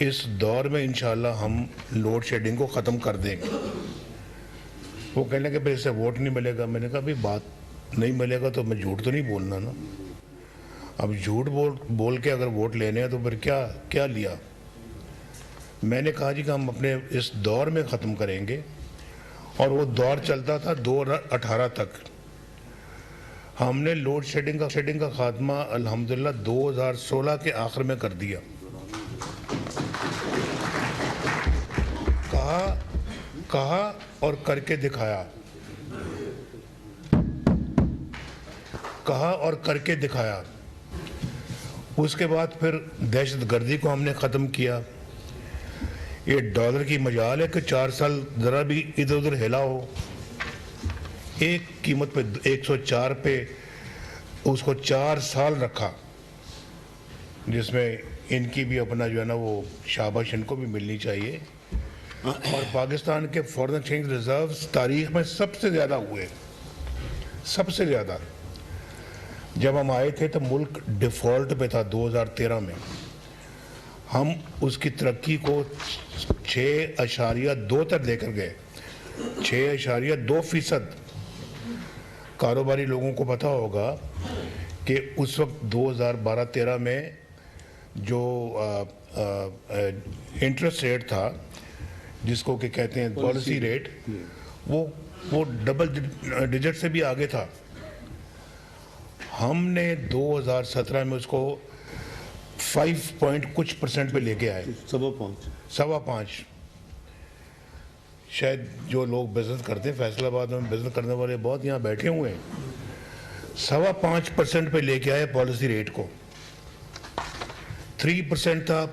اس دور میں انشاءاللہ ہم لوڈ شیڈنگ کو ختم کر دیں گے۔ وہ کہنے کہ پھر اس سے ووٹ نہیں ملے گا۔ میں نے کہا بھی بات نہیں ملے گا تو میں جھوٹ تو نہیں بولنا نا، اب جھوٹ بول کے اگر ووٹ لینے ہیں تو پھر کیا لیا۔ میں نے کہا جی کہ ہم اپنے اس دور میں ختم کریں گے، اور وہ دور چلتا تھا 2018 تک۔ ہم نے لوڈ شیڈنگ کا خاتمہ الحمدللہ 2016 کے آخر میں کر دیا۔ کہا اور کر کے دکھایا، کہا اور کر کے دکھایا۔ اس کے بعد پھر دہشت گردی کو ہم نے ختم کیا۔ یہ ڈالر کی مجال ہے کہ 4 سال ذرا بھی ادھر ادھر ہلا ہو، ایک قیمت پہ 104 پہ اس کو 4 سال رکھا، جس میں ان کی بھی اپنا جو ہے نا وہ شاباش ان کو بھی ملنی چاہیے۔ اور پاکستان کے فارن ایکسچینج ریزروز تاریخ میں سب سے زیادہ ہوئے، سب سے زیادہ۔ جب ہم آئے تھے تو ملک ڈیفالٹ پہ تھا 2013 میں، ہم اس کی ترقی کو 6.2 تک لے کر گئے، 6.2%۔ کاروباری لوگوں کو پتہ ہوگا کہ اس وقت 2012-13 میں جو انٹرسٹ ریٹ تھا، جس کو کہ کہتے ہیں پالیسی ریٹ، وہ ڈبل ڈیجٹ سے بھی آگے تھا۔ ہم نے 2017 میں اس کو 5 پوائنٹ کچھ % پہ لے کے آئے، 5.25۔ شاید جو لوگ بزنس کرتے ہیں فیصل آباد میں، بزنس کرنے والے بہت یہاں بیٹھے ہوئے ہیں، 5.25% پہ لے کے آئے پالیسی ریٹ کو۔ 3% تھا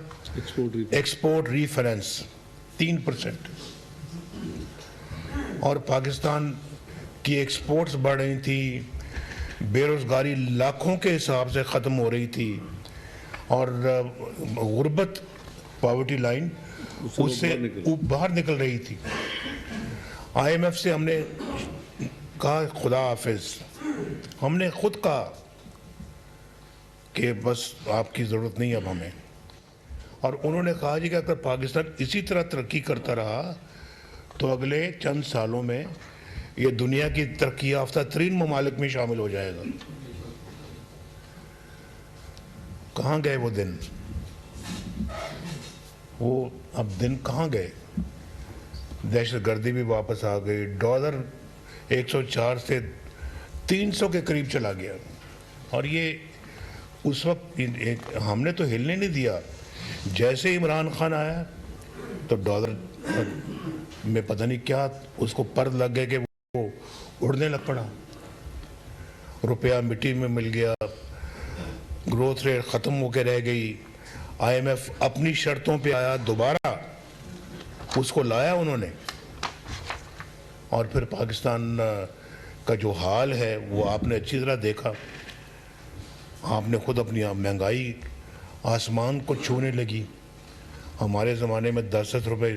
ایکسپورٹ ری فائننس، 3%۔ اور پاکستان کی ایکسپورٹس بڑھ رہی تھی، بے روزگاری لاکھوں کے حساب سے ختم ہو رہی تھی، اور غربت پاورٹی لائن اس سے باہر نکل رہی تھی۔ IMF سے ہم نے کہا خدا حافظ، ہم نے خود کہا کہ بس آپ کی ضرورت نہیں اب ہمیں۔ اور انہوں نے کہا جی کہ اگر پاکستان اسی طرح ترقی کرتا رہا تو اگلے چند سالوں میں یہ دنیا کی ترقی یافتہ ترین ممالک میں شامل ہو جائے گا۔ کہاں گئے وہ دن؟ وہ اب دن کہاں گئے؟ دہشت گردی بھی واپس آ گئی، ڈالر 104 سے 300 کے قریب چلا گیا، اور یہ اس وقت ہم نے تو ہلنے نہیں دیا۔ جیسے عمران خان آیا تو ڈالر میں پتہ نہیں کیا اس کو پرد لگ گئے کہ وہ اڑنے لگ پڑا، روپیہ مٹی میں مل گیا، گروتھ ریٹ ختم ہو کے رہ گئی۔ IMF اپنی شرطوں پہ آیا، دوبارہ اس کو لایا انہوں نے، اور پھر پاکستان کا جو حال ہے وہ آپ نے اچھی طرح دیکھا۔ آپ نے خود اپنی مہنگائی آسمان کو چھونے لگی۔ ہمارے زمانے میں 10 روپے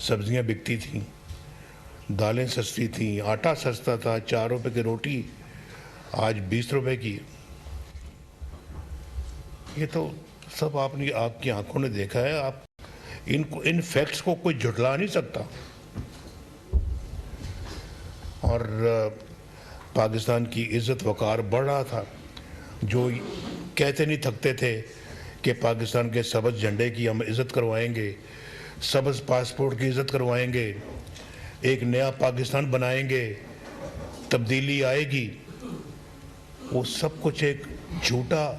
سبزیاں بکتی تھیں، دالیں سستی تھیں، آٹا سستا تھا، 4 روپے کی روٹی آج 20 روپے کی۔ یہ تو سب آپ کی آنکھوں نے دیکھا ہے، آپ ان فیکٹس کو کوئی جھٹلا نہیں سکتا۔ اور پاکستان کی عزت وقار بڑھ رہا تھا، جو کہتے نہیں تھکتے تھے کہ پاکستان کے سبز جھنڈے کی ہم عزت کروائیں گے، سبز پاسپورٹ کی عزت کروائیں گے، ایک نیا پاکستان بنائیں گے، تبدیلی آئے گی۔ وہ سب کچھ ایک جھوٹا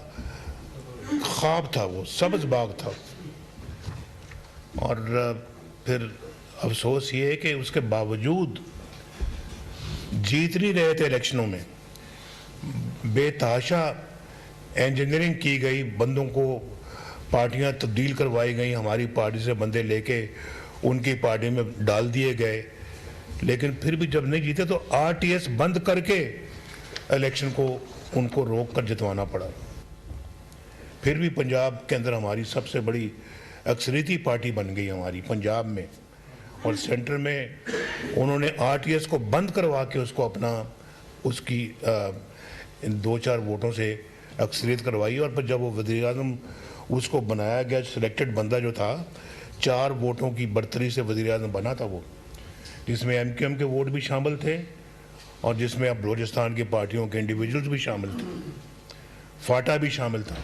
خواب تھا، وہ سبز باغ تھا۔ اور پھر افسوس یہ ہے کہ اس کے باوجود جیت نہیں رہے تھے الیکشنوں میں، بے تحاشا انجینئرنگ کی گئی، بندوں کو پارٹیاں تبدیل کروائی گئیں، ہماری پارٹی سے بندے لے کے ان کی پارٹی میں ڈال دیے گئے، لیکن پھر بھی جب نہیں جیتے تو RTS بند کر کے الیکشن کو ان کو روک کر جتوانا پڑا۔ پھر بھی پنجاب کے اندر ہماری سب سے بڑی اکثریتی پارٹی بن گئی ہماری پنجاب میں، اور سینٹر میں انہوں نے RTS کو بند کروا کے اس کو اپنا اس کی 2-4 ووٹوں سے اکثریت کروائی، اور پھر جب وہ وزیر اعظم اس کو بنایا گیا سلیکٹڈ بندہ جو تھا 4 ووٹوں کی برتری سے وزیر اعظم بنا تھا وہ، جس میں ایم کیو ایم کے ووٹ بھی شامل تھے اور جس میں اب بلوچستان کی پارٹیوں کے انڈیویجولز بھی شامل تھے، فاٹا بھی شامل تھا۔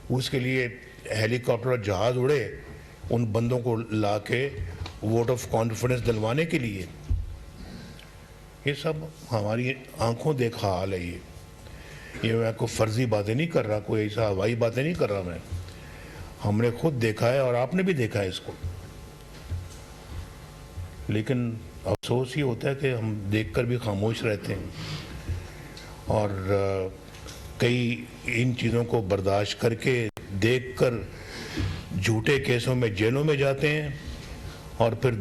اس کے لیے ہیلی کاپٹر اور جہاز اڑے ان بندوں کو لا کے ووٹ آف کانفیڈنس دلوانے کے لیے۔ یہ سب ہماری آنکھوں دیکھا حال ہے۔ یہ میں کوئی فرضی باتیں نہیں کر رہا، کوئی ایسا ہوائی باتیں نہیں کر رہا میں، ہم نے خود دیکھا ہے اور آپ نے بھی دیکھا ہے اس کو۔ لیکن افسوس یہ ہوتا ہے کہ ہم دیکھ کر بھی خاموش رہتے ہیں اور کئی ان چیزوں کو برداشت کر کے دیکھ کر جھوٹے کیسوں میں جیلوں میں جاتے ہیں، اور پھر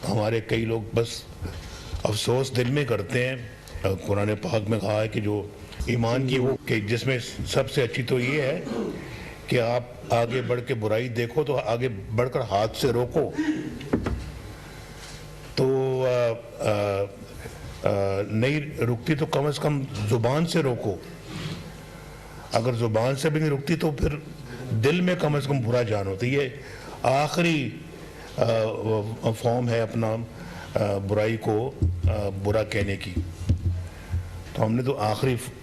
ہمارے کئی لوگ بس افسوس دل میں کرتے ہیں۔ قرآن پاک میں کہا ہے کہ جو ایمان کی وہ کہ جس میں سب سے اچھی تو یہ ہے کہ آپ آگے بڑھ کے برائی دیکھو تو آگے بڑھ کر ہاتھ سے روکو، تو نہیں رکتی تو کم از کم زبان سے روکو، اگر زبان سے بھی نہیں رکتی تو پھر دل میں کم از کم برا جان ہوتی۔ یہ آخری فارم ہے اپنا برائی کو برا کہنے کی، تو ہم نے تو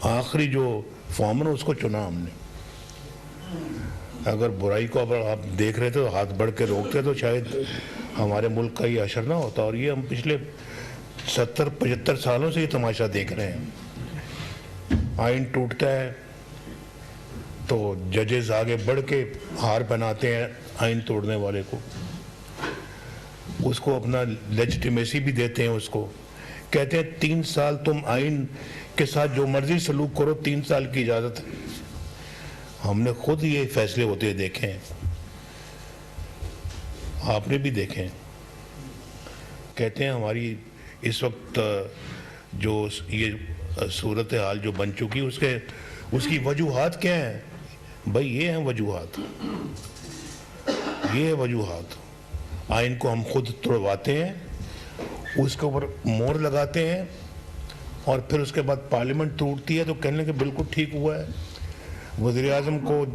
آخری جو فارم ہے نا اس کو چنا ہم نے۔ اگر برائی کو اگر آپ دیکھ رہے تھے تو ہاتھ بڑھ کے روکتے تو شاید ہمارے ملک کا یہ اشر نہ ہوتا، اور یہ ہم پچھلے 70-75 سالوں سے یہ تماشا دیکھ رہے ہیں۔ آئین ٹوٹتا ہے تو ججز آگے بڑھ کے ہار پہناتے ہیں آئین توڑنے والے کو، اس کو اپنا لیجیٹیمیسی بھی دیتے ہیں، اس کو کہتے ہیں 3 سال تم آئین کے ساتھ جو مرضی سلوک کرو، 3 سال کی اجازت ہے۔ ہم نے خود یہ فیصلے ہوتے دیکھے ہیں، آپ نے بھی دیکھے ہیں۔ کہتے ہیں ہماری اس وقت جو یہ صورتحال جو بن چکی اس کی وجوہات کیا ہیں؟ بھائی یہ ہیں وجوہات، یہ وجوہات۔ آئین کو ہم خود توڑواتے ہیں، اس کے اوپر مہر لگاتے ہیں، اور پھر اس کے بعد پارلیمنٹ ٹوٹتی ہے تو کہنے کہ بالکل ٹھیک ہوا ہے۔ وزیر اعظم کو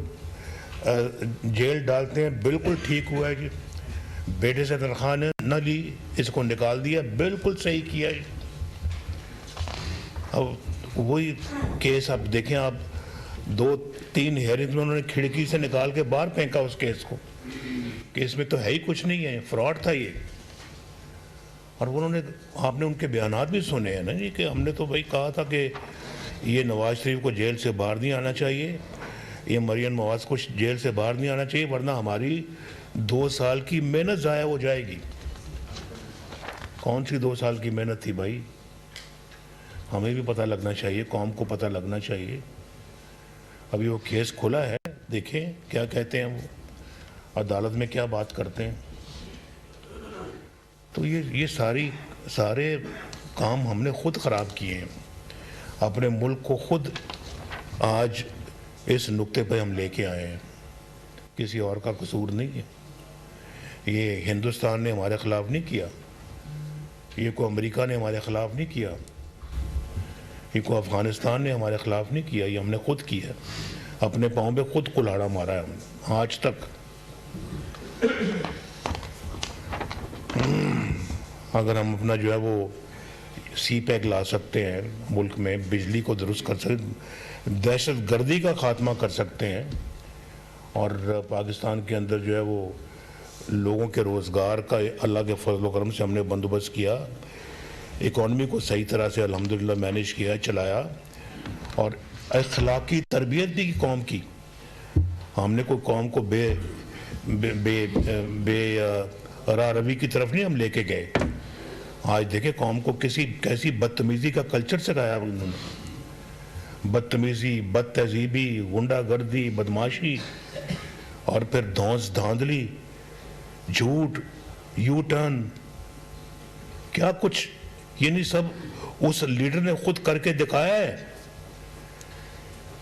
جیل ڈالتے ہیں، بالکل ٹھیک ہوا ہے جی۔ بیٹے سے تنخواہ نہ لی، اس کو نکال دیا، بالکل صحیح کیا جی۔ اب وہی کیس آپ دیکھیں، آپ 2-3 ہیئرنگز میں انہوں نے کھڑکی سے نکال کے باہر پھینکا اس کیس کو کہ اس میں تو ہے ہی کچھ نہیں ہے، فراڈ تھا یہ۔ اور انہوں نے آپ نے ان کے بیانات بھی سنے ہیں نا جی، کہ ہم نے تو بھائی کہا تھا کہ یہ نواز شریف کو جیل سے باہر نہیں آنا چاہیے، یہ مریم نواز کو جیل سے باہر نہیں آنا چاہیے، ورنہ ہماری 2 سال کی محنت ضائع ہو جائے گی۔ کون سی 2 سال کی محنت تھی بھائی؟ ہمیں بھی پتہ لگنا چاہیے، قوم کو پتہ لگنا چاہیے۔ ابھی وہ کیس کھلا ہے، دیکھیں کیا کہتے ہیں وہ عدالت میں، کیا بات کرتے ہیں۔ تو یہ سارے کام ہم نے خود خراب کیے ہیں، اپنے ملک کو خود آج اس نقطے پہ ہم لے کے آئے ہیں، کسی اور کا قصور نہیں ہے۔ یہ ہندوستان نے ہمارے خلاف نہیں کیا، یہ کوئی امریکہ نے ہمارے خلاف نہیں کیا، یہ کوئی افغانستان نے ہمارے خلاف نہیں کیا، یہ ہم نے خود کیا، اپنے پاؤں پہ خود کلاڑا مارا ہے ہم نے آج تک۔ اگر ہم اپنا جو ہے وہ سی پیک لا سکتے ہیں، ملک میں بجلی کو درست کر سکتے، دہشت گردی کا خاتمہ کر سکتے ہیں، اور پاکستان کے اندر جو ہے وہ لوگوں کے روزگار کا اللہ کے فضل و کرم سے ہم نے بندوبست کیا، اکانومی کو صحیح طرح سے الحمدللہ مینیج کیا، چلایا، اور اخلاقی تربیت بھی کی قوم کی۔ ہم نے کوئی قوم کو بے راہ روی کی طرف نہیں ہم لے کے گئے۔ آج دیکھیں قوم کو کیسی بدتمیزی کا کلچر سکھایا انہوں نے، بدتمیزی، بد تہذیبی، غنڈہ گردی، بدماشی، اور پھر دھونس دھاندلی، جھوٹ، یو ٹرن، کیا کچھ یہ نہیں سب اس لیڈر نے خود کر کے دکھایا ہے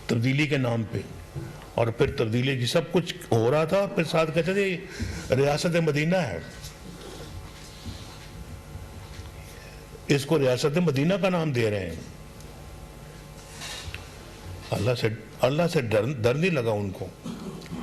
تبدیلی کے نام پہ۔ اور پھر تبدیلی جی سب کچھ ہو رہا تھا، پھر ساتھ کہتے تھے ریاست مدینہ ہے، اس کو ریاست مدینہ کا نام دے رہے ہیں۔ اللہ سے اللہ سے ڈر نہیں لگا ان کو.